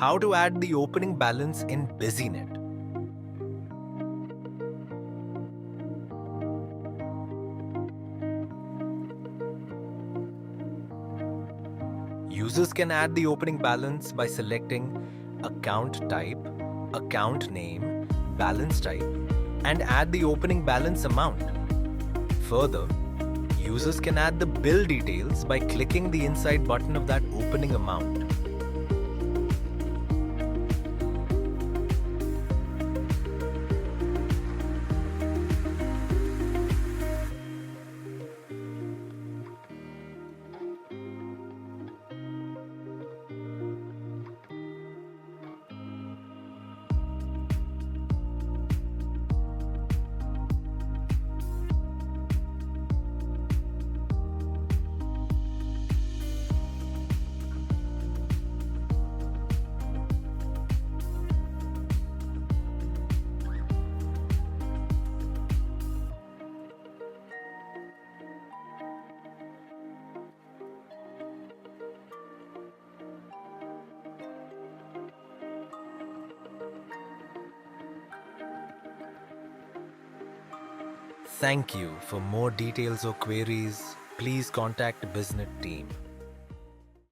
How to add the opening balance in Businet. Users can add the opening balance by selecting account type, account name, balance type, and add the opening balance amount. Further, users can add the bill details by clicking the inside button of that opening amount. Thank you. For more details or queries, please contact Businet team.